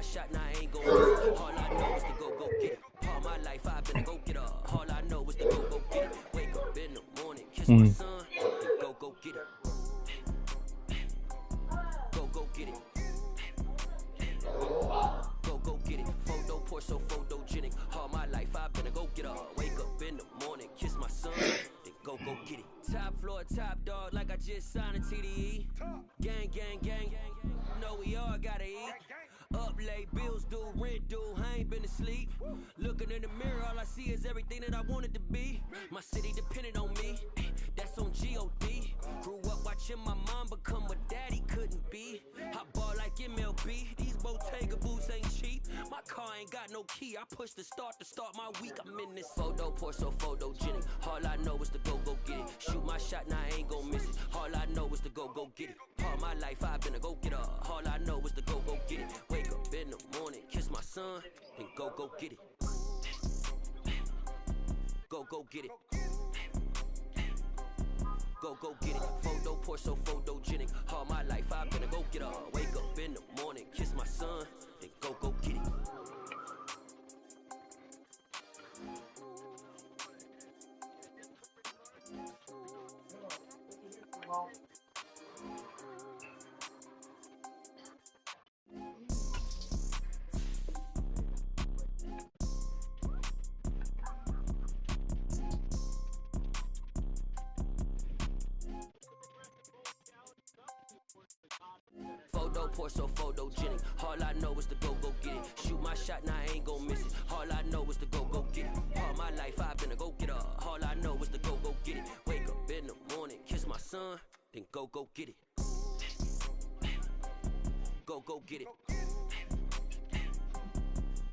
my shot, now I ain't gon' miss it. All I know is to go get it. All my life I've been a go getter. All I know is to go get it. Wake up in the morning, kiss my son, and go get it. Go get it. Go get it. Photo poor, so photogenic. All my life I've been a go getter. Wake up in the morning, kiss my son, then go get it. Top floor, top dog, like I just signed a TDE. Gang, gang, gang. Know we all gotta eat. Up late, bills due, rent due, I ain't been asleep. Looking in the mirror, all I see is everything that I wanted to be. My city depended on me, that's on G.O.D. Grew up watching my mom become what daddy couldn't be. I ball like MLB, these Bottega boots ain't cheap. My car ain't got no key, I push the start to start my week. I'm in this photo poor, so photogenic. All I know is to go get it. Shoot my shot, now I ain't gon' miss it. All I know is to go get it. All my life I've been a go getter. All I know is to go get it. Wake up in the morning, kiss my son, and go get it. Go get it. Go get it. Photo poor, so photogenic. All my life I've been a go getter. Wake up in the morning, kiss my son, and go get it. Photo poor, so photogenic. All I know is to go get it. Shoot my shot, now I ain't gon' miss it. All I know is to go get it. All my life I've been a go getter. All I know is to go get it. Wake up in the morning, kiss my son, then go get it. Go get it.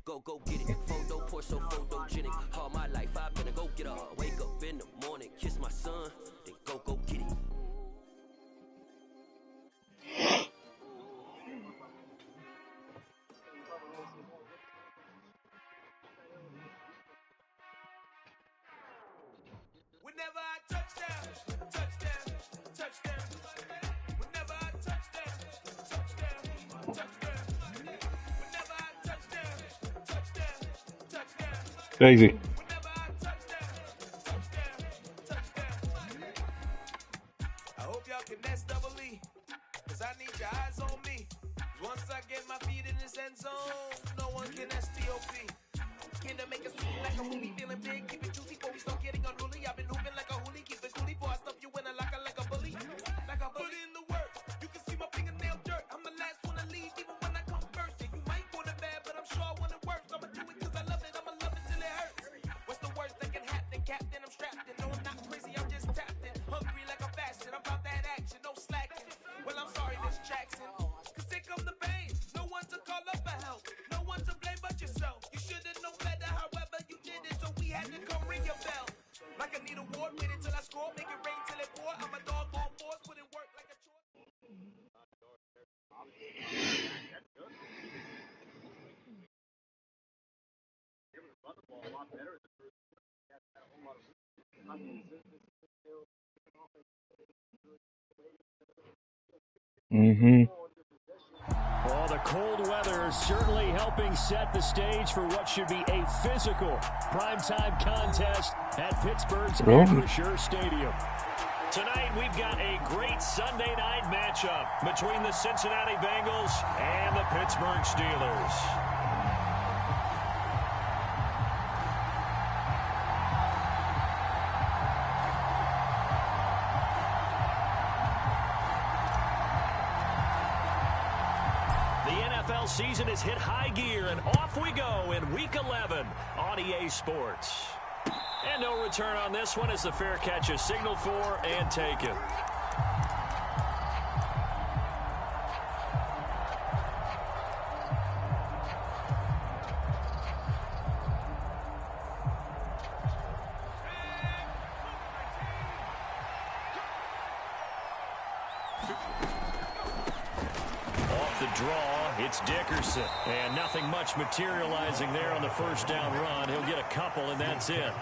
Go get it. Photo poor, so photogenic. All my life I've been a go getter. Wake up in the morning, kiss my son, then go get it. Whenever I touchdown, touchdown, touchdown. Whenever I touchdown, touchdown, touchdown. Whenever I touchdown, touchdown, touchdown. Crazy. Whenever I touchdown, touchdown, touchdown. I hope y'all can nest double E, cause I need your eyes on me. Once I get my feet in this end zone, no one can STOP. Can to make it seem like a movie, feeling big, keep it juicy before we start getting unruly. I've been hooping like a hoolie, keep it coolie before I stuff you in a locker like a bully. Like a bully in the work, you can see my fingernail dirt. I'm the last one to leave, even when I come first. And you might want it bad, but I'm sure I want it worse. I'ma do it cause I love it, I'ma love it till it hurts. What's the worst that can happen, Captain? I'm strapped in, no I'm not crazy, I'm just tapped in. Hungry like a fashion, I'm about that action, no slacking. Well I'm sorry, Miss Jackson, cause here come the pain. No one to call up for help, no one to blame but yourself. You should've known better, however you did it, so we had to come ring your bell. Like I need a ward, wait until I score, make it rain till it pour. I'm a dog on force, put in work like a chore. Well, the cold weather is certainly helping set the stage for what should be a physical primetime contest at Pittsburgh's Acrisure Stadium. Tonight, we've got a great Sunday night matchup between the Cincinnati Bengals and the Pittsburgh Steelers. Season has hit high gear, and off we go in Week 11 on EA Sports. And no return on this one as the fair catch is signaled for and taken. Off the draw. It's Dickerson, and nothing much materializing there on the first down run. He'll get a couple, and that's it.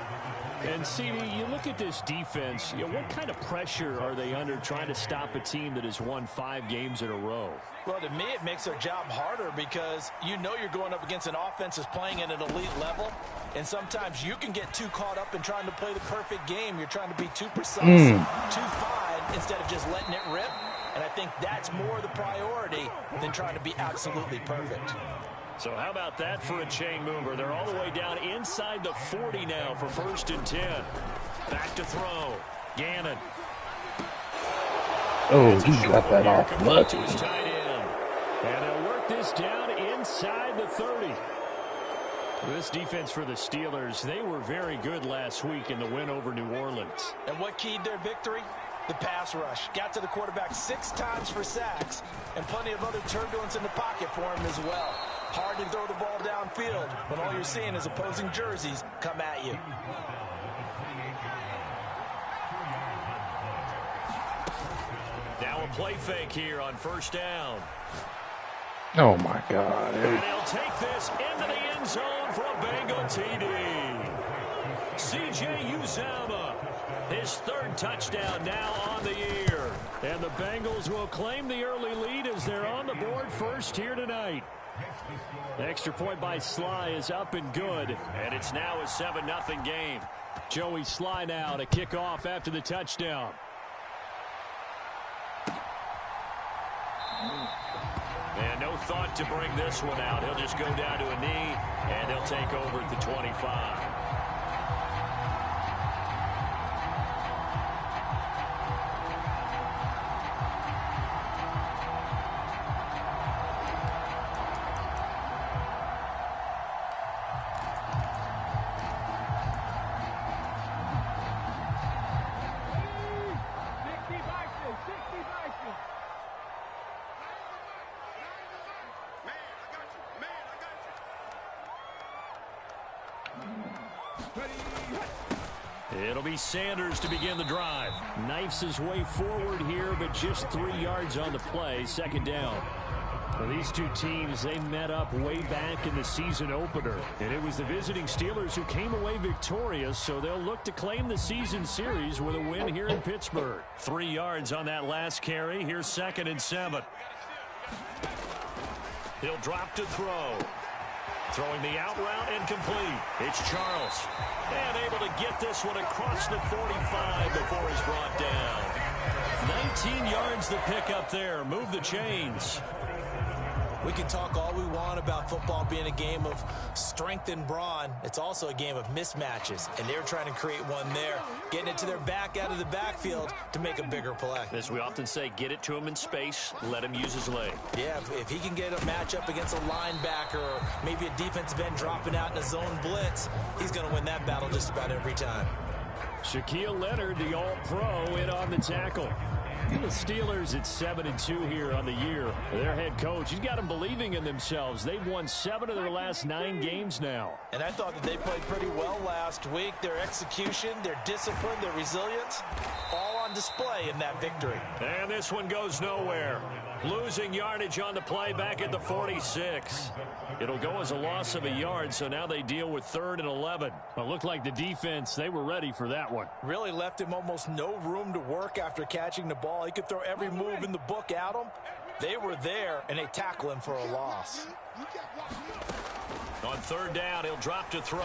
And, CD, you look at this defense, what kind of pressure are they under trying to stop a team that has won 5 games in a row? Well, to me, it makes their job harder because you know you're going up against an offense that's playing at an elite level, and sometimes you can get too caught up in trying to play the perfect game. You're trying to be too precise, too fine, instead of just letting it rip. And I think that's more the priority than trying to be absolutely perfect. So how about that for a chain mover? They're all the way down inside the 40 now for 1st and 10. Back to throw. Gannon. Oh, he got that off lucky. And they'll work this down inside the 30. This defense for the Steelers, they were very good last week in the win over New Orleans. And what keyed their victory? The pass rush. Got to the quarterback 6 times for sacks, and plenty of other turbulence in the pocket for him as well. Hard to throw the ball downfield when all you're seeing is opposing jerseys come at you. Now a play fake here on 1st down. Oh, my God. And he'll take this into the end zone for a Bengal TD. C.J. Uzomah, his 3rd touchdown now on the year. And the Bengals will claim the early lead as they're on the board first here tonight. The extra point by Sly is up and good, and it's now a 7-0 game. Joey Sly now to kick off after the touchdown. And no thought to bring this one out. He'll just go down to a knee, and they'll take over at the 25. It'll be Sanders to begin the drive. Knifes his way forward here, but just 3 yards on the play. 2nd down. Well, these two teams, they met up way back in the season opener. And it was the visiting Steelers who came away victorious, so they'll look to claim the season series with a win here in Pittsburgh. 3 yards on that last carry. Here's 2nd and 7. He'll drop to throw. Throwing the out route and complete. It's Charles. And able to get this one across the 45 before he's brought down. 19 yards the pick up there. Move the chains. We can talk all we want about football being a game of strength and brawn. It's also a game of mismatches, and they're trying to create one there, getting it to their back out of the backfield to make a bigger play. As we often say, get it to him in space, let him use his leg. Yeah, if he can get a matchup against a linebacker or maybe a defensive end dropping out in a zone blitz, he's going to win that battle just about every time. Shaquille Leonard, the All-Pro, in on the tackle. The Steelers at 7-2 here on the year. Their head coach, he's got them believing in themselves. They've won 7 of their last 9 games now. And I thought that they played pretty well last week. Their execution, their discipline, their resilience, all on display in that victory. And this one goes nowhere. Losing yardage on the play back at the 46. It'll go as a loss of a yard, so now they deal with 3rd and 11. Well, it looked like the defense, they were ready for that one. Really left him almost no room to work after catching the ball. He could throw every move in the book at him. They were there, and they tackle him for a loss. On 3rd down, he'll drop to throw.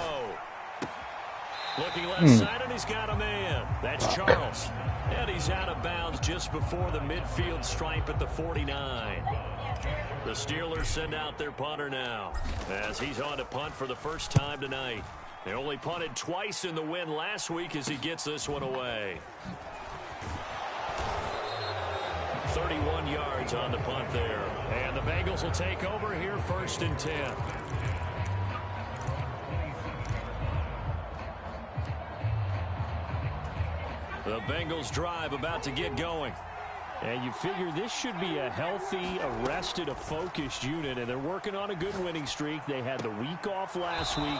Looking left side, and he's got a man. That's Charles. And he's out of bounds just before the midfield stripe at the 49. The Steelers send out their punter now, as he's on to punt for the first time tonight. They only punted twice in the win last week as he gets this one away. 31 yards on the punt there. And the Bengals will take over here 1st and 10. The Bengals drive about to get going. And you figure this should be a healthy, a rested, a focused unit. And they're working on a good winning streak. They had the week off last week.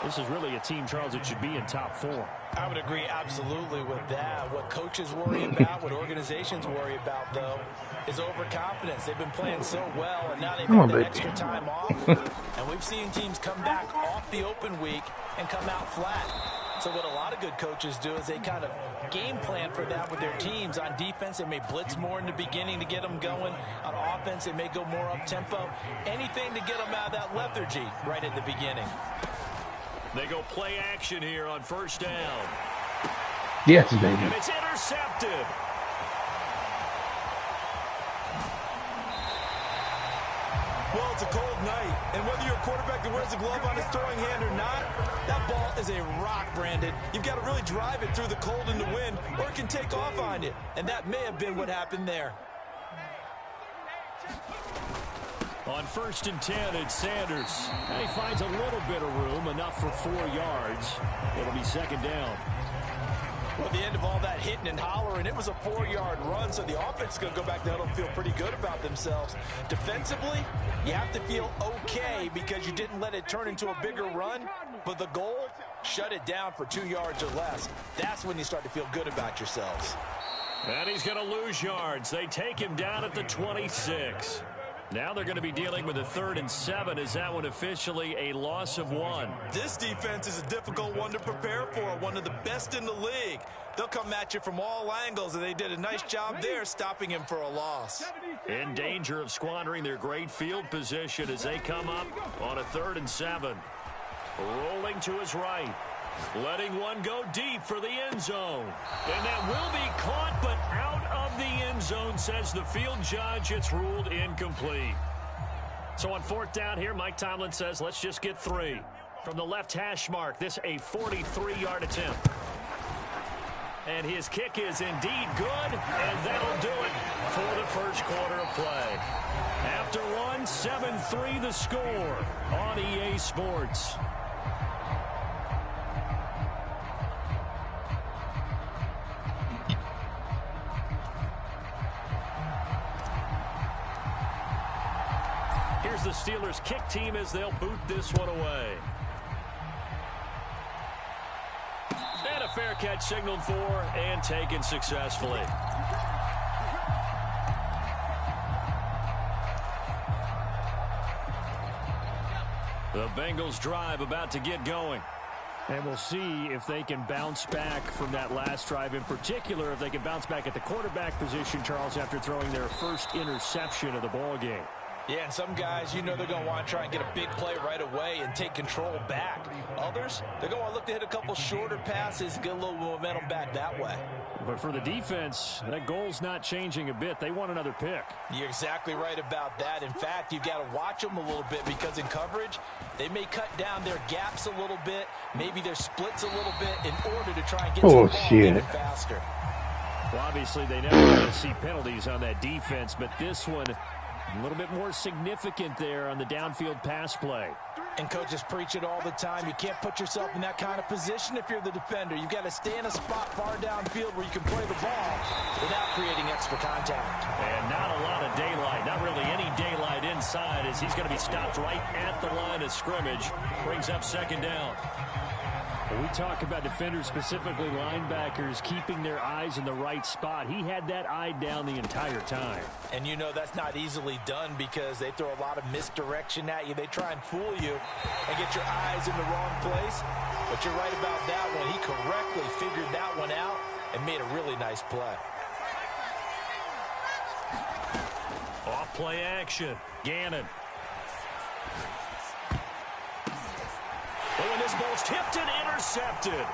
This is really a team, Charles, that should be in top 4. I would agree absolutely with that. What coaches worry about, what organizations worry about, though, is overconfidence. They've been playing so well, and now they've got that extra time off. And we've seen teams come back off the open week and come out flat. So what a lot of good coaches do is they kind of game plan for that with their teams. On defense, they may blitz more in the beginning to get them going. On offense, they may go more up-tempo. Anything to get them out of that lethargy right at the beginning. They go play action here on first down. Yes, baby. And it's intercepted. Well, it's a cold night, and whether you're a quarterback that wears a glove on his throwing hand or not, that ball is a rock, Brandon. You've got to really drive it through the cold and the wind, or it can take off on you, and that may have been what happened there. On 1st and 10, it's Sanders. And he finds a little bit of room, enough for 4 yards. It'll be 2nd down. Well, at the end of all that hitting and hollering, it was a 4-yard run, so the offense is going to go back there and feel pretty good about themselves. Defensively, you have to feel okay because you didn't let it turn into a bigger run, but the goal, shut it down for 2 yards or less. That's when you start to feel good about yourselves. And he's going to lose yards. They take him down at the 26. Now they're going to be dealing with a 3rd and 7. Is that one officially a loss of 1? This defense is a difficult one to prepare for, one of the best in the league. They'll come at you from all angles, and they did a nice job there stopping him for a loss. In danger of squandering their great field position as they come up on a 3rd and 7. Rolling to his right. Letting one go deep for the end zone. And that will be caught, but out of the end zone, says the field judge. It's ruled incomplete. So on 4th down here, Mike Tomlin says, let's just get 3. From the left hash mark, this a 43-yard attempt. And his kick is indeed good, and that'll do it for the first quarter of play. After one, 7-3 the score on EA Sports. Here's the Steelers' kick team as they'll boot this one away. And a fair catch signaled for and taken successfully. The Bengals drive about to get going. And we'll see if they can bounce back from that last drive. In particular, if they can bounce back at the quarterback position, Charles, after throwing their first interception of the ball game. Yeah, and some guys, you know they're going to want to try and get a big play right away and take control back. Others, they're going to look to hit a couple shorter passes, get a little momentum back that way. But for the defense, that goal's not changing a bit. They want another pick. You're exactly right about that. In fact, you've got to watch them a little bit because in coverage, they may cut down their gaps a little bit, maybe their splits a little bit in order to try and get to the ball even faster. Well, obviously, they never want to see penalties on that defense, but this one, a little bit more significant there on the downfield pass play. And coaches preach it all the time. You can't put yourself in that kind of position if you're the defender. You've got to stay in a spot far downfield where you can play the ball without creating extra contact. And not a lot of daylight, not really any daylight inside as he's going to be stopped right at the line of scrimmage. Brings up 2nd down. When we talk about defenders, specifically linebackers, keeping their eyes in the right spot, he had that eye down the entire time. And you know that's not easily done because they throw a lot of misdirection at you. They try and fool you and get your eyes in the wrong place. But you're right about that one. He correctly figured that one out and made a really nice play. Off play action. Gannon. Oh, and this ball's tipped and intercepted.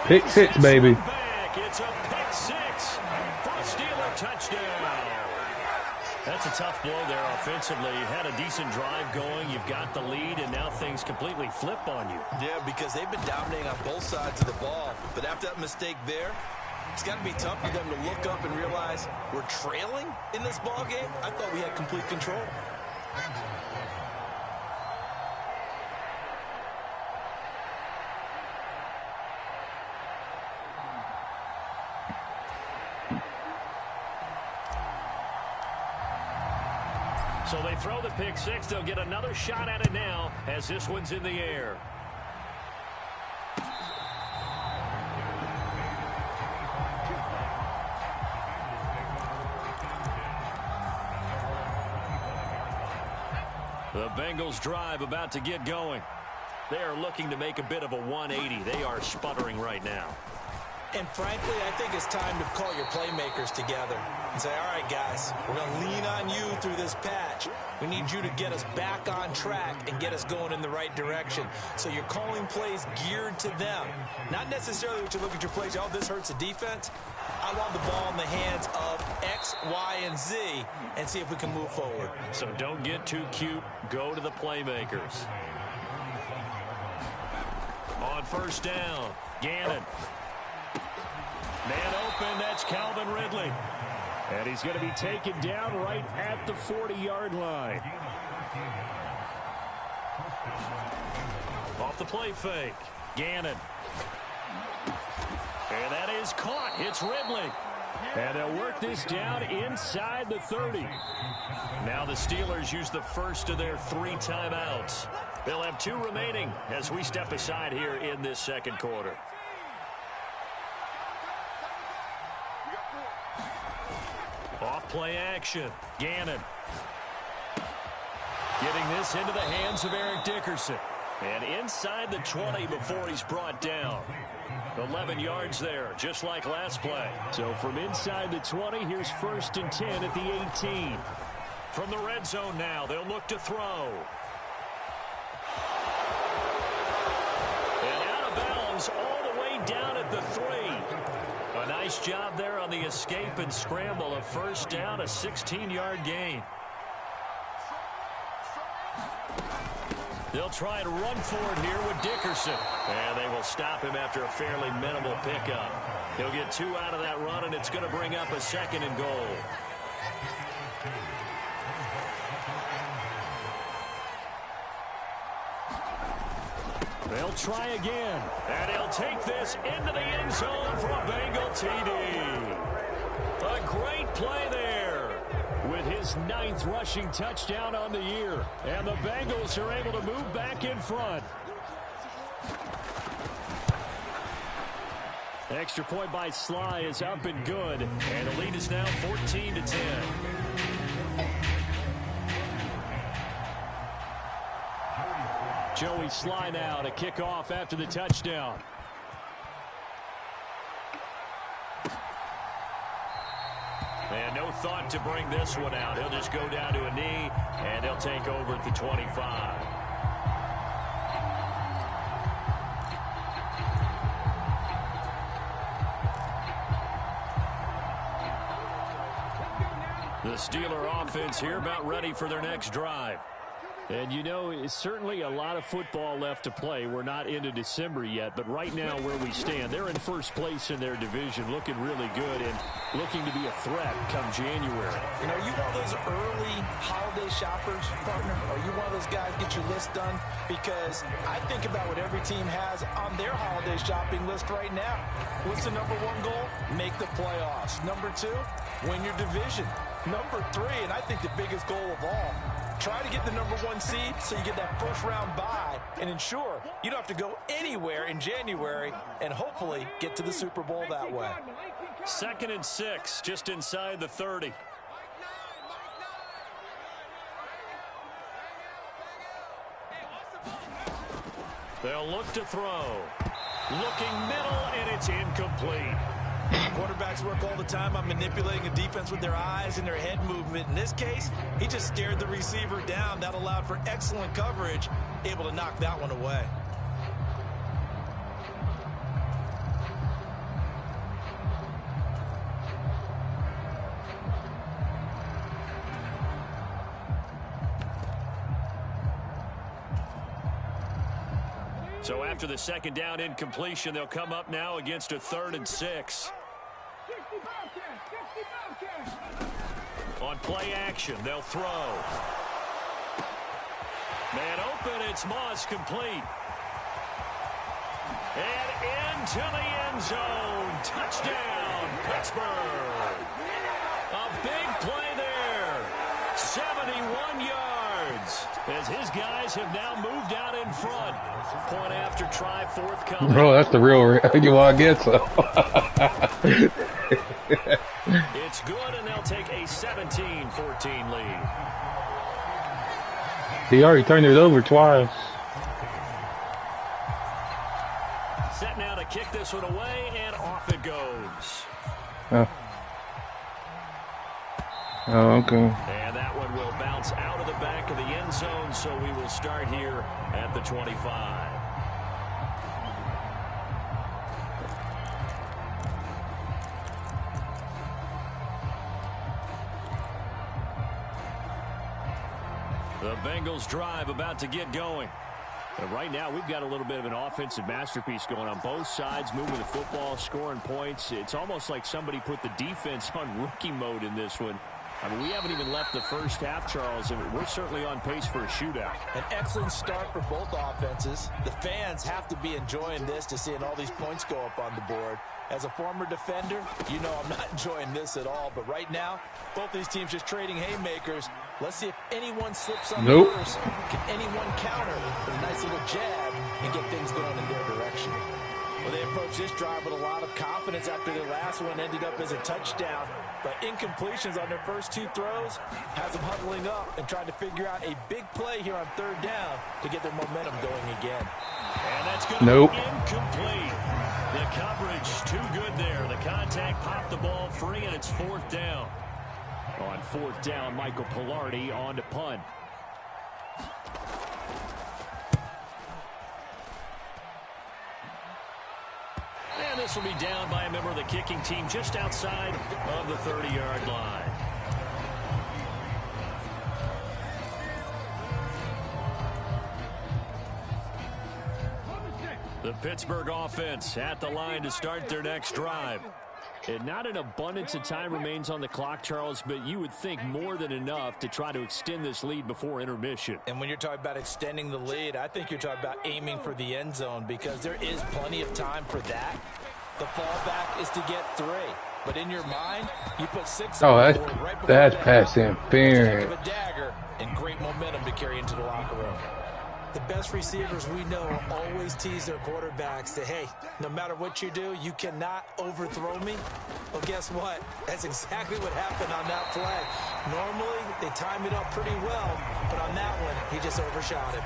Pick 6, baby. Back. It's a pick 6 for a Steeler touchdown. That's a tough blow there offensively. You had a decent drive going. You've got the lead, and now things completely flip on you. Yeah, because they've been dominating on both sides of the ball. But after that mistake there, it's got to be tough for them to look up and realize we're trailing in this ball game. I thought we had complete control. So they throw the pick 6. They'll get another shot at it now as this one's in the air. The Bengals drive about to get going. They are looking to make a bit of a 180. They are sputtering right now. And frankly, I think it's time to call your playmakers together and say, all right, guys, we're going to lean on you through this patch. We need you to get us back on track and get us going in the right direction. So you're calling plays geared to them. Not necessarily what you look at your plays, oh, this hurts the defense. I want the ball in the hands of X, Y, and Z and see if we can move forward. So don't get too cute. Go to the playmakers. On first down, Gannon. Man open, that's Calvin Ridley. And he's going to be taken down right at the 40-yard line. Off the play fake, Gannon. And that is caught. It's Ridley. And they'll work this down inside the 30. Now the Steelers use the first of their 3 timeouts. They'll have 2 remaining as we step aside here in this second quarter. Off play action. Gannon. Getting this into the hands of Eric Dickerson. And inside the 20 before he's brought down. 11 yards there, just like last play. So from inside the 20, here's 1st and 10 at the 18. From the red zone now, they'll look to throw. And out of bounds all the way down at the 3. A nice job there on the escape and scramble. A first down, a 16-yard gain. They'll try and run forward here with Dickerson. And they will stop him after a fairly minimal pickup. He'll get 2 out of that run, and it's going to bring up a 2nd and goal. They'll try again. And he'll take this into the end zone for a Bengal TD. A great play there with his 9th rushing touchdown on the year. And the Bengals are able to move back in front. Extra point by Sly is up and good. And the lead is now 14-10. Joey Sly now to kick off after the touchdown. And no thought to bring this one out. He'll just go down to a knee, and they'll take over at the 25. The Steeler offense here about ready for their next drive. And, you know, it's certainly a lot of football left to play. We're not into December yet, but right now where we stand, they're in first place in their division, looking really good and looking to be a threat come January. You know, are you one of those early holiday shoppers, partner? Are you one of those guys get your list done? Because I think about what every team has on their holiday shopping list right now. What's the number 1 goal? Make the playoffs. Number 2, win your division. Number 3, and I think the biggest goal of all, try to get the number 1 seed so you get that first round bye and ensure you don't have to go anywhere in January and hopefully get to the Super Bowl that way. 2nd and 6, just inside the 30. They'll look to throw. Looking middle, and it's incomplete. Quarterbacks work all the time on manipulating a defense with their eyes and their head movement. In this case, he just stared the receiver down. That allowed for excellent coverage, able to knock that one away. So after the 2nd down incompletion, they'll come up now against a 3rd and 6. On play action, they'll throw. Man open, it's Moss complete. And into the end zone. Touchdown, Pittsburgh. A big play there. 71 yards. As his guys have now moved out in front. Point after try forthcoming. Bro, that's the real you want to get so. It's good, and they'll take a 17-14 lead. He already turned it over twice. Set now to kick this one away, and off it goes. Oh, okay. And that one will bounce out of the back of the end zone, so we will start here at the 25. The Bengals drive about to get going. And right now, we've got a little bit of an offensive masterpiece going on both sides, moving the football, scoring points. It's almost like somebody put the defense on rookie mode in this one. I mean, we haven't even left the first half, Charles, and we're certainly on pace for a shootout. An excellent start for both offenses. The fans have to be enjoying this to seeing all these points go up on the board. As a former defender, you know I'm not enjoying this at all. But right now, both these teams just trading haymakers. Let's see if anyone slips on the first. Can anyone counter with a nice little jab and get things going in their direction? Well, they approached this drive with a lot of confidence after their last one ended up as a touchdown. But incompletions on their first two throws has them huddling up and trying to figure out a big play here on third down to get their momentum going again. And that's going to be incomplete. The coverage too good there. The contact popped the ball free, and it's fourth down. On fourth down, Michael Pilardi on to punt. And this will be down by a member of the kicking team just outside of the 30-yard line. The Pittsburgh offense at the line to start their next drive. And not an abundance of time remains on the clock, Charles, but you would think more than enough to try to extend this lead before intermission. And when you're talking about extending the lead, I think you're talking about aiming for the end zone because there is plenty of time for that. The fallback is to get 3. But in your mind, you put 6 on the board right before that's pass interference. a dagger and great momentum to carry into the locker room. The best receivers we know always tease their quarterbacks that, hey, no matter what you do, you cannot overthrow me. Well, guess what? That's exactly what happened on that play. Normally, they time it up pretty well, but on that one, he just overshot it.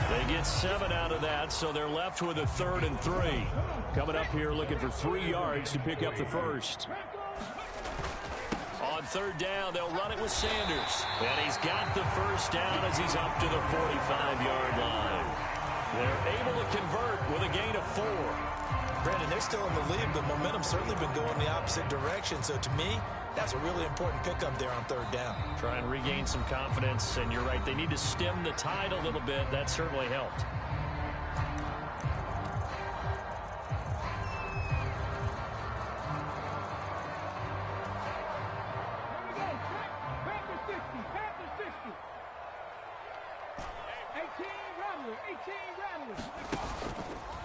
They get 7 out of that, so they're left with a 3rd and 3. Coming up here looking for 3 yards to pick up the first. On third down, they'll run it with Sanders. And he's got the first down as he's up to the 45-yard line. They're able to convert with a gain of 4. Brandon, they're still in the lead, but momentum's certainly been going the opposite direction. So to me, that's a really important pickup there on third down. Try and regain some confidence, and you're right, they need to stem the tide a little bit. That certainly helped.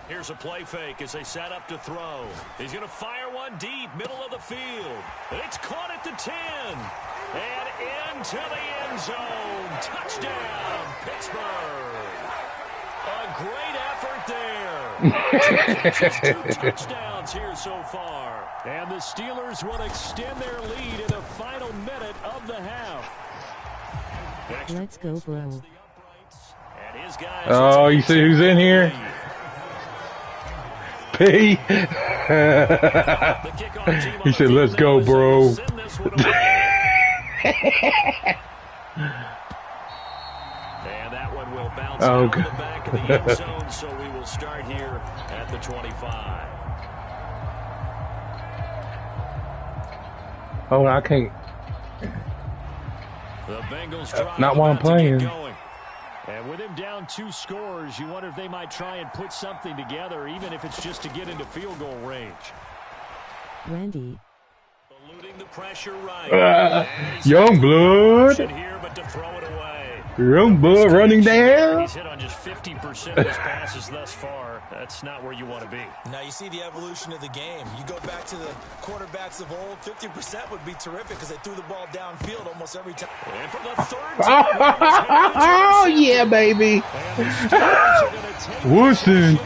Here's a play fake as they set up to throw. He's going to fire one deep, middle of the field. It's caught at the 10. And into the end zone. Touchdown, Pittsburgh. A great effort there. 2 catches, 2 touchdowns here so far. And the Steelers will extend their lead in the final minute of the half. Let's go, bro. Oh, you see who's in here? P. He said, let's go, bro. And that one will bounce out of the back of the end zone, so we will start here at the 25. Oh, I can't. The Bengals drive Not while I'm playing. And with him down 2 scores, you wonder if they might try and put something together, even if it's just to get into field goal range. Randy. Eluding the pressure Young blood. Here, but to throw it away. Young blood running down. He's hit on just 50% of his passes thus far. That's not where you want to be. Now you see the evolution of the game. You go back to the quarterbacks of old, 50% would be terrific because they threw the ball downfield almost every time. And for the 3rd time, oh, yeah, baby. Woodson.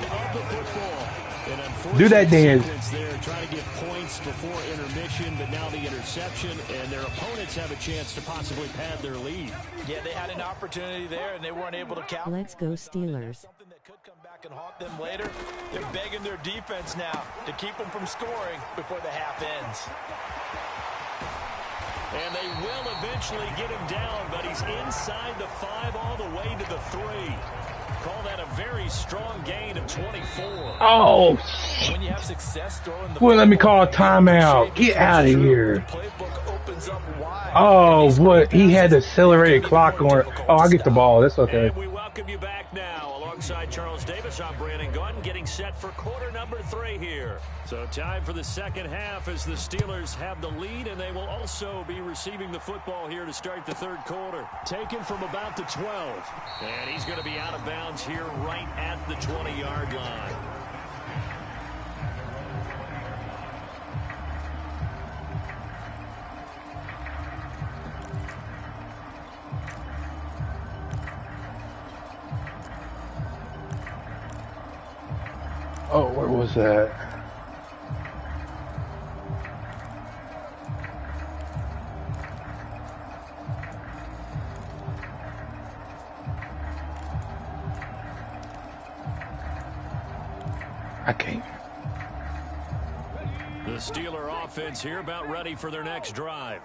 Do that dance. There, trying to get points before intermission, but now the interception, and their opponents have a chance to possibly pad their lead. Yeah, they had an opportunity there, and they weren't able to capitalize. Let's go Steelers. Something that could come back and haunt them later. They're begging their defense now to keep them from scoring before the half ends. And they will eventually get him down, but he's inside the 5 all the way to the 3. Call that a very strong gain of 24. Oh, When you have success throwing the well, let me call a timeout. Get out of here. The playbook opens up wide. Oh, what? He had the accelerated clock on. Oh, I get the ball. That's okay. And we welcome you back now. Alongside Charles Davis, I'm Brandon Gunn, getting set for quarter number 3 here. So time for the second half as the Steelers have the lead, and they will also be receiving the football here to start the third quarter. Taken from about the 12. And he's going to be out of bounds here right at the 20-yard line. Oh, where was that? I can't. The Steeler offense here about ready for their next drive.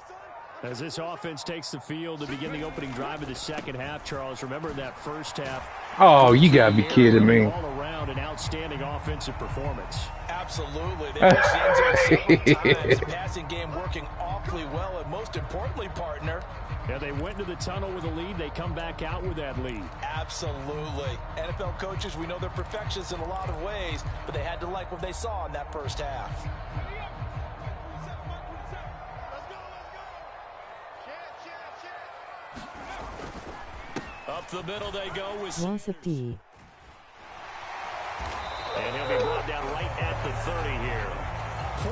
As this offense takes the field to begin the opening drive of the second half, Charles, remember that first half. Oh, you gotta be kidding me. All around an outstanding offensive performance. Absolutely. They reached the end zone several times. The passing game working awfully well, and most importantly, partner. Yeah, they went to the tunnel with a lead. They come back out with that lead. Absolutely. NFL coaches, we know they're perfectionists in a lot of ways, but they had to like what they saw in that first half. Up the middle they go with... Loss of D. And he'll be brought down right at the 30 here.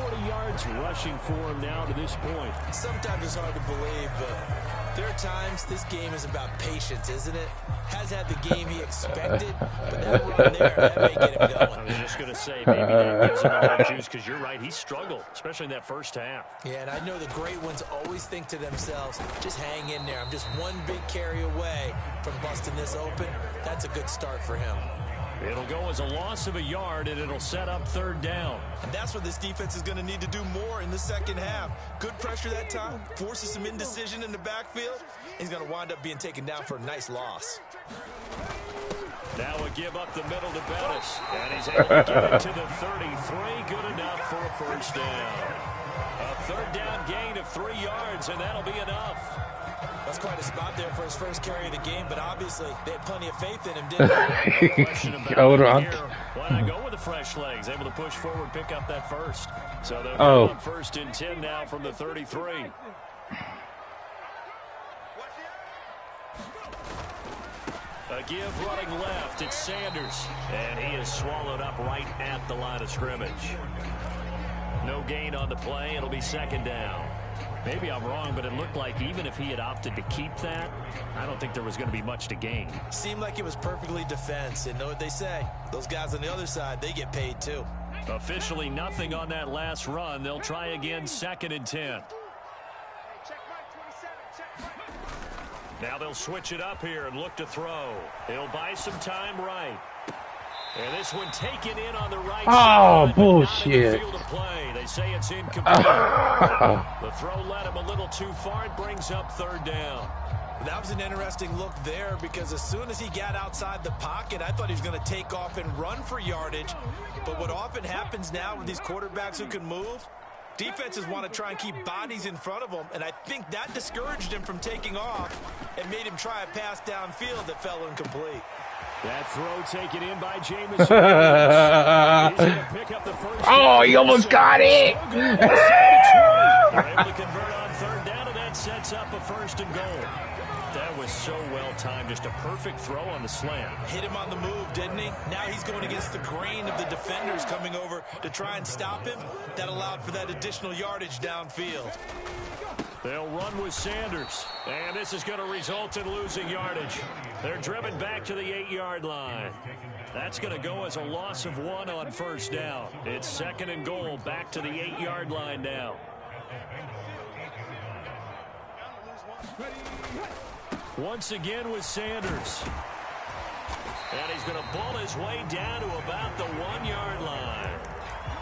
40 yards rushing for him now to this point. Sometimes it's hard to believe, but there are times this game is about patience, isn't it? Has had the game he expected, but that run there, that may get him going. I was just going to say, maybe that gives him a little juice, because you're right, he struggled, especially in that first half. Yeah, and I know the great ones always think to themselves, just hang in there. I'm just one big carry away from busting this open. That's a good start for him. It'll go as a loss of a yard, and it'll set up third down. And that's where this defense is going to need to do more in the second half. Good pressure that time, forces some indecision in the backfield. He's going to wind up being taken down for a nice loss. Now a give up the middle to Bettis, and he's able to get it to the 33. Good enough for a first down. A third down gain of 3 yards, and that'll be enough. That's quite a spot there for his first carry of the game, but obviously they had plenty of faith in him, didn't they? No question about Hold it on. here. Why not go with the fresh legs? Able to push forward, pick up that first. So they'll go on 1st and 10 now from the 33. A give running left, it's Sanders, and he is swallowed up right at the line of scrimmage. No gain on the play, it'll be second down. Maybe I'm wrong, but it looked like even if he had opted to keep that, I don't think there was going to be much to gain. Seemed like it was perfectly defense, and know what they say. Those guys on the other side, they get paid too. Officially nothing on that last run. They'll try again, 2nd and 10. Now they'll switch it up here and look to throw. He'll buy some time right. And this one taken in on the right side. Oh, bullshit. Field of play. They say it's incomplete. The throw led him a little too far. It brings up third down. That was an interesting look there, because as soon as he got outside the pocket, I thought he was going to take off and run for yardage. But what often happens now with these quarterbacks who can move, defenses want to try and keep bodies in front of them, and I think that discouraged him from taking off and made him try a pass downfield that fell incomplete. That throw taken in by Jameson. He's going to pick up the first. Oh, he almost got it. They're able to convert on third down, and that sets up a 1st and goal. That was so well timed. Just a perfect throw on the slant. Hit him on the move, didn't he? Now he's going against the grain of the defenders coming over to try and stop him. That allowed for that additional yardage downfield. They'll run with Sanders. And this is going to result in losing yardage. They're driven back to the 8-yard line. That's going to go as a loss of 1 on first down. It's 2nd and goal, back to the 8-yard line now. Once again with Sanders. And he's going to bull his way down to about the 1-yard line.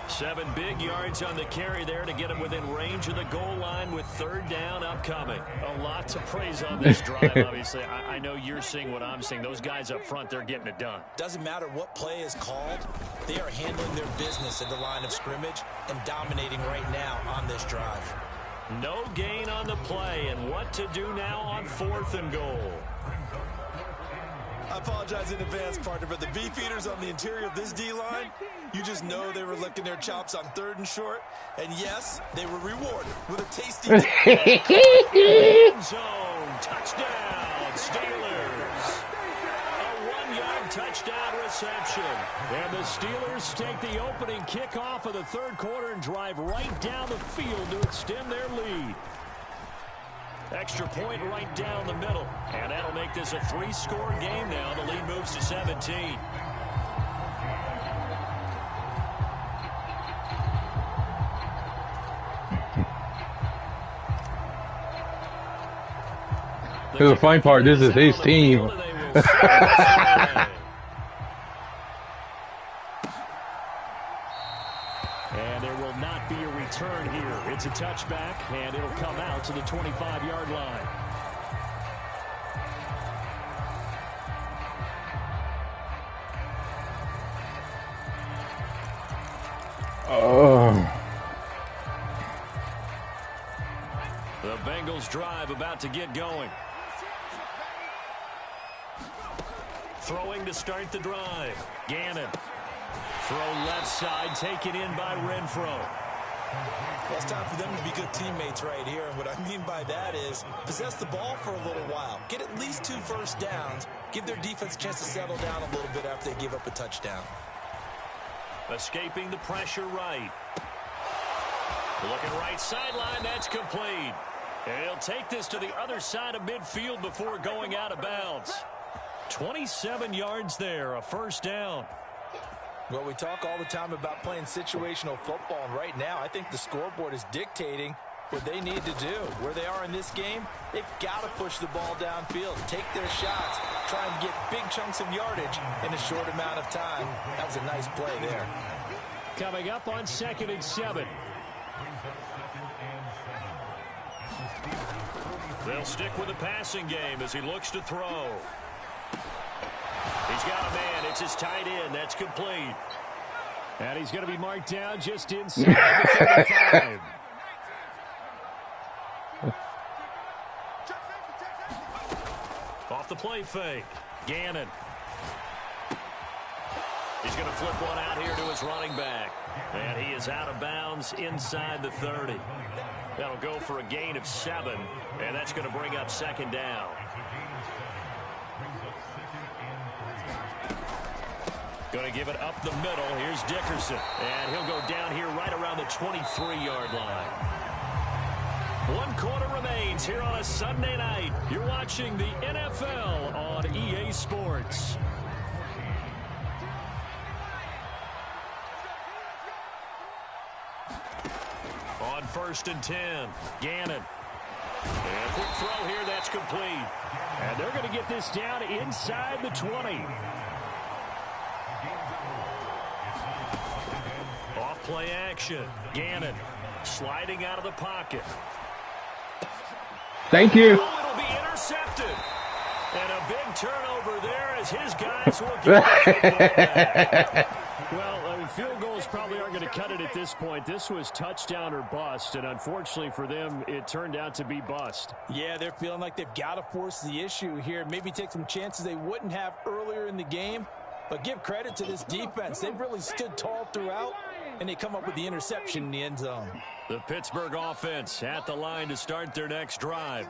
7 big yards on the carry there to get him within range of the goal line with 3rd down upcoming. A lot to praise on this drive, obviously. I know you're seeing what I'm seeing. Those guys up front, they're getting it done. Doesn't matter what play is called. They are handling their business at the line of scrimmage and dominating right now on this drive. No gain on the play, and what to do now on 4th and goal. I apologize in advance, partner, but the beefeaters on the interior of this D-line, you just know they were licking their chops on 3rd and short. And yes, they were rewarded with a tasty end zone touchdown, Steelers. A 1-yard touchdown reception. And the Steelers take the opening kickoff of the 3rd quarter and drive right down the field to extend their lead. Extra point right down the middle. And that'll make this a 3-score game now. The lead moves to 17. The funny part, this is his team. And there will not be a return here. It's a touchback, and it'll come out to the 25-yard line. The Bengals drive about to get going. Throwing to start the drive. Gannon. Throw left side, taken in by Renfro. Well, it's time for them to be good teammates right here. And what I mean by that is possess the ball for a little while. Get at least 2 first downs. Give their defense a chance to settle down a little bit after they give up a touchdown. Escaping the pressure right. Looking right sideline, that's complete. And he'll take this to the other side of midfield before going out of bounds. 27 yards there, a first down. Well, we talk all the time about playing situational football, and right now I think the scoreboard is dictating what they need to do. Where they are in this game, they've got to push the ball downfield, take their shots, try and get big chunks of yardage in a short amount of time. That was a nice play there. Coming up on 2nd and 7. They'll stick with the passing game as he looks to throw. He's got a man. It's his tight end. That's complete. And he's going to be marked down just inside the 35. Off the play fake. Gannon. He's going to flip one out here to his running back. And he is out of bounds inside the 30. That'll go for a gain of 7. And that's going to bring up 2nd down. Going to give it up the middle. Here's Dickerson. And he'll go down here right around the 23-yard line. 1 quarter remains here on a Sunday night. You're watching the NFL on EA Sports. On 1st and 10, Gannon. And quick throw here, that's complete. And they're going to get this down inside the 20. Off play action. Gannon sliding out of the pocket. Thank you. Oh, it'll be intercepted. And a big turnover there as his guys will get the football back. Well, field goals probably aren't going to cut it at this point. This was touchdown or bust, and unfortunately for them, it turned out to be bust. Yeah, they're feeling like they've got to force the issue here. Maybe take some chances they wouldn't have earlier in the game. But give credit to this defense. They've really stood tall throughout. and they come up with the interception in the end zone. The Pittsburgh offense at the line to start their next drive.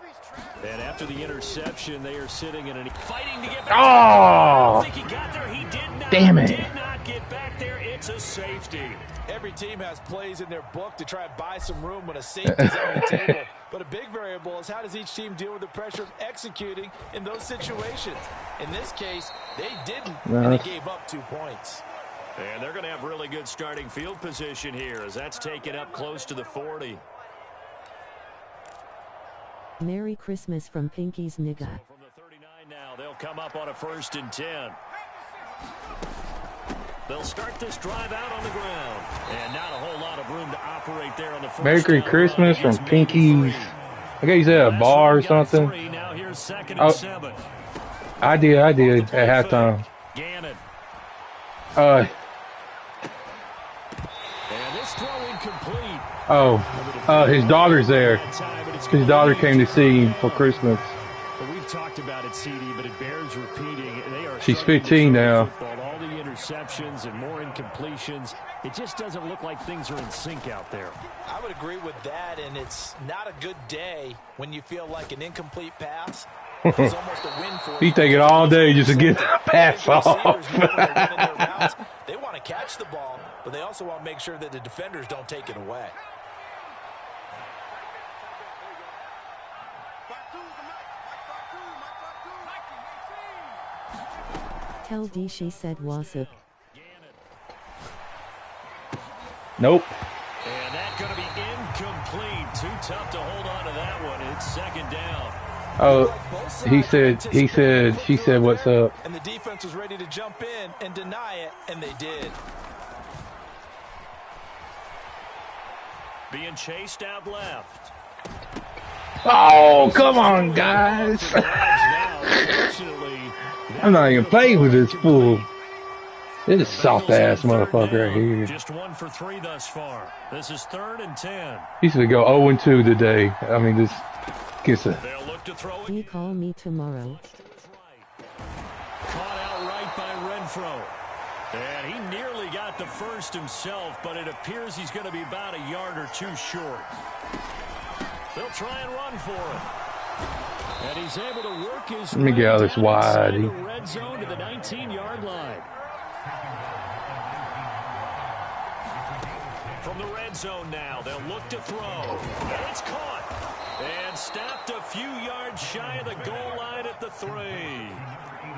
And after the interception, they are sitting in a fighting to get back. Oh! I think he got there. He did not. Damn it. Did not get back there. It's a safety. Every team has plays in their book to try and buy some room when a safety's on the table. But a big variable is how does each team deal with the pressure of executing in those situations. In this case, they didn't, and they gave up 2 points. And they're going to have really good starting field position here as that's taken up close to the 40. Merry Christmas from Pinky's Nigga. So from the 39 now, they'll come up on a 1st and 10. They'll start this drive out on the ground. And not a whole lot of room to operate there on the first. Merry Christmas from Pinky's. I guess he's at a bar or something. Now here's 2nd and 7. I did at halftime. Gannon. And this throw incomplete. His daughter's there. His daughter came to see him for Christmas. We've talked about it, CD, but it bears repeating. She's 15 now. All the interceptions and more incompletions. It just doesn't look like things are in sync out there. I would agree with that, and it's not a good day when you feel like an incomplete pass. It's almost a win for He take it all day just to get the pass off. They want to catch the ball, but they also want to make sure that the defenders don't take it away. Tell D she said what's up. Nope. And that's going to be incomplete. Too tough to hold on to that one. It's 2nd down. She said, what's up? And the defense was ready to jump in and deny it, and they did. Being chased out left. Oh, come on, guys. I'm not even playing with this fool. This soft-ass motherfucker right here. Just 1 for 3 thus far. This is 3rd and 10. He's going to go 0-2 today. I mean, this gets a... They'll look to throw it. You call me tomorrow. Caught out right by Renfro. And he nearly got the first himself, but it appears he's going to be about a yard or 2 short. They'll try and run for it. And he's able to work his Let me get out of this wide. the red zone to the 19-yard line. From the red zone now, they'll look to throw. And it's caught. And stopped a few yards shy of the goal line at the 3.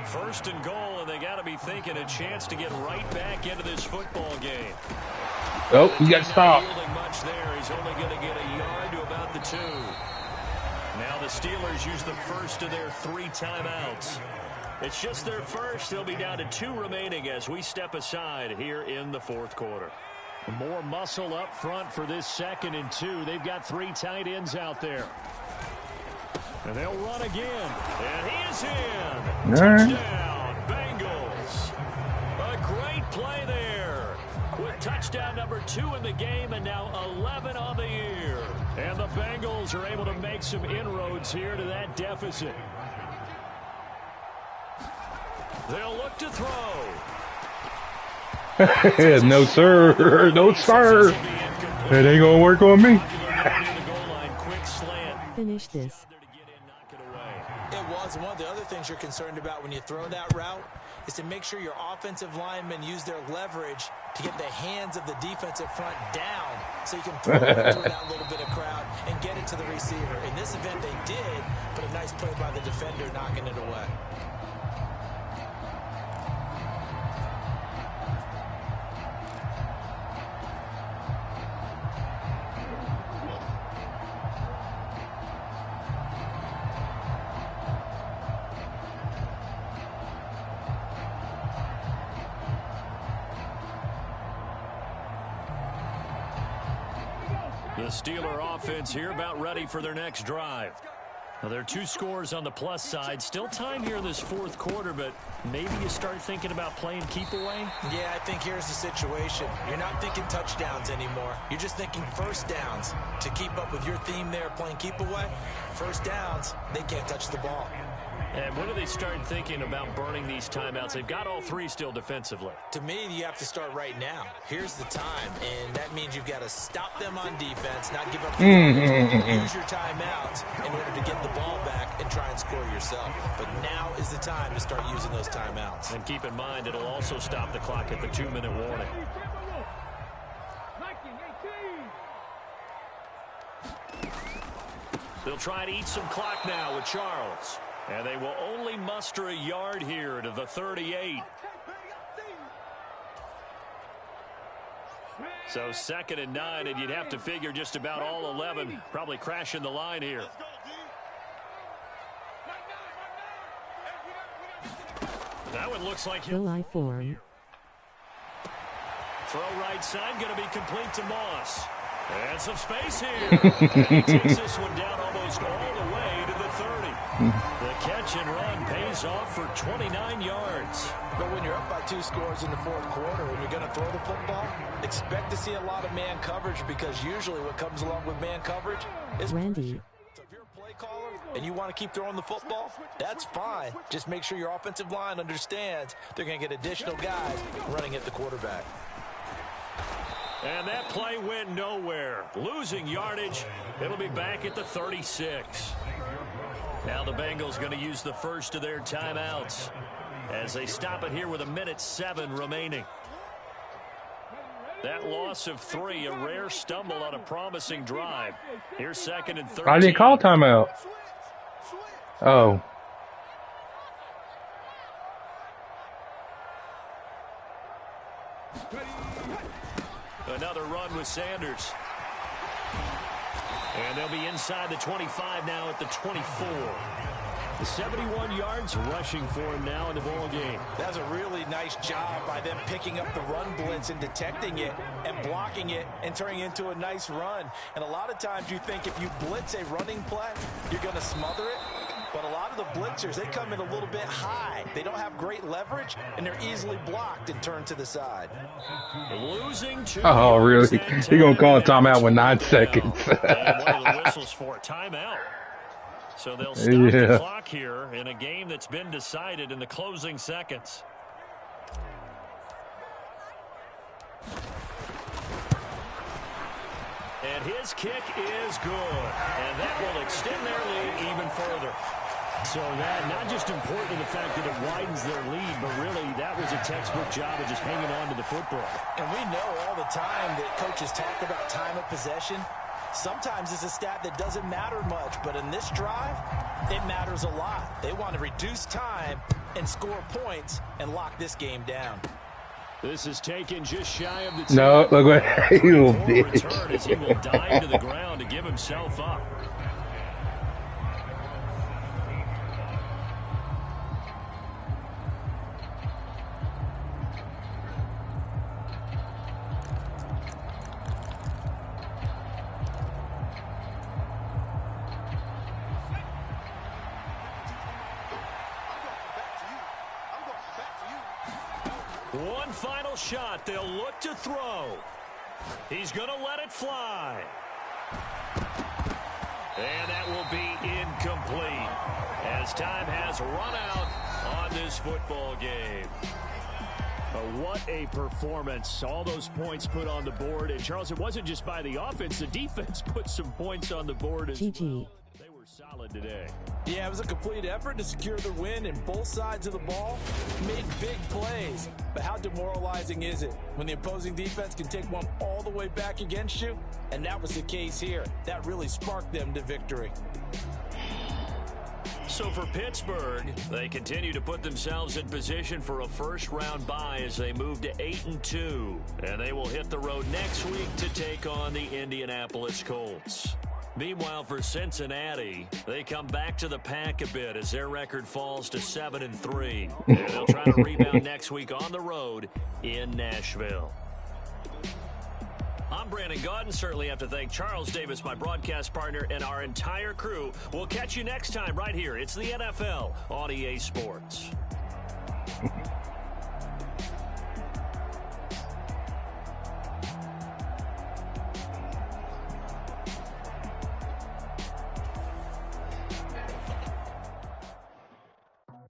1st and goal, and they got to be thinking a chance to get right back into this football game. Oh, he got stopped. Much there. He's only going to get a yard to about the 2. Now the Steelers use the first of their 3 timeouts. It's just their first. They'll be down to 2 remaining as we step aside here in the 4th quarter. More muscle up front for this 2nd and 2. They've got 3 tight ends out there. And they'll run again. And he is in. Touchdown, Bengals. A great play there. With touchdown number 2 in the game and now 11 on the year. And the Bengals are able to make some inroads here to that deficit. They'll look to throw. No, sir. No, sir. It ain't going to work on me. Finish this. It was. One of the other things you're concerned about when you throw that route is to make sure your offensive linemen use their leverage to get the hands of the defensive front down so you can throw it through that little bit of crowd and get it to the receiver. In this event, they did, but a nice play by the defender knocking it away. The Steeler offense here about ready for their next drive. Now, there are 2 scores on the plus side. Still time here in this 4th quarter, but maybe you start thinking about playing keep away? Yeah, I think here's the situation. You're not thinking touchdowns anymore. You're just thinking first downs. To keep up with your theme there, playing keep away, first downs, they can't touch the ball. And when do they start thinking about burning these timeouts? They've got all three still defensively. To me, you have to start right now. Here's the time, and that means you've got to stop them on defense, not give up the use your timeouts in order to get the ball back and try and score yourself. But now is the time to start using those timeouts. And keep in mind, it'll also stop the clock at the 2-minute warning. They'll try to eat some clock now with Charles. And they will only muster a yard here to the 38. So 2nd and 9, and you'd have to figure just about all 11 probably crashing the line here. That one looks like Will I form? Throw right side, going to be complete to Moss. And some space here. He takes this one down almost all the way to the 30. The catch and run pays off for 29 yards. But when you're up by 2 scores in the 4th quarter and you're going to throw the football, expect to see a lot of man coverage, because usually what comes along with man coverage is Randy. So if you're a play caller and you want to keep throwing the football, that's fine. Just make sure your offensive line understands they're going to get additional guys running at the quarterback. And that play went nowhere. Losing yardage. It'll be back at the 36. Now the Bengals going to use the first of their timeouts as they stop it here with 1:07 remaining. That loss of 3, a rare stumble on a promising drive. Here's 2nd and 13. I didn't call timeout. Oh. Another run with Sanders. And they'll be inside the 25 now at the 24. 71 yards rushing for him now in the ball game. That's a really nice job by them picking up the run blitz and detecting it and blocking it and turning it into a nice run. And a lot of times you think if you blitz a running play, you're going to smother it. But a lot of the blitzers, they come in a little bit high. They don't have great leverage, and they're easily blocked and turned to the side. Losing 2. Oh, really? You're going to call a timeout with 9 seconds. And one of the whistles for a timeout. So they'll stop the clock here in a game that's been decided in the closing seconds. And his kick is good. And that will extend their lead even further. So that, not just important in the fact that it widens their lead, but really that was a textbook job of just hanging on to the football. And we know all the time that coaches talk about time of possession. Sometimes it's a stat that doesn't matter much, but in this drive, it matters a lot. They want to reduce time and score points and lock this game down. This is taken just shy of the 10. No, look what you bitch. Return as he will dive to the ground to give himself up. One final shot. They'll look to throw. He's going to let it fly. And that will be incomplete as time has run out on this football game. What a performance. All those points put on the board. And, Charles, it wasn't just by the offense. The defense put some points on the board as well. They were solid today. Yeah, it was a complete effort to secure the win, and both sides of the ball made big plays. But how demoralizing is it when the opposing defense can take one all the way back against you? And that was the case here. That really sparked them to victory. So for Pittsburgh, they continue to put themselves in position for a first-round bye as they move to 8-2. And they will hit the road next week to take on the Indianapolis Colts. Meanwhile, for Cincinnati, they come back to the pack a bit as their record falls to 7-3. And they'll try to rebound next week on the road in Nashville. I'm Brandon Gaudin. Certainly have to thank Charles Davis, my broadcast partner, and our entire crew. We'll catch you next time right here. It's the NFL on EA Sports.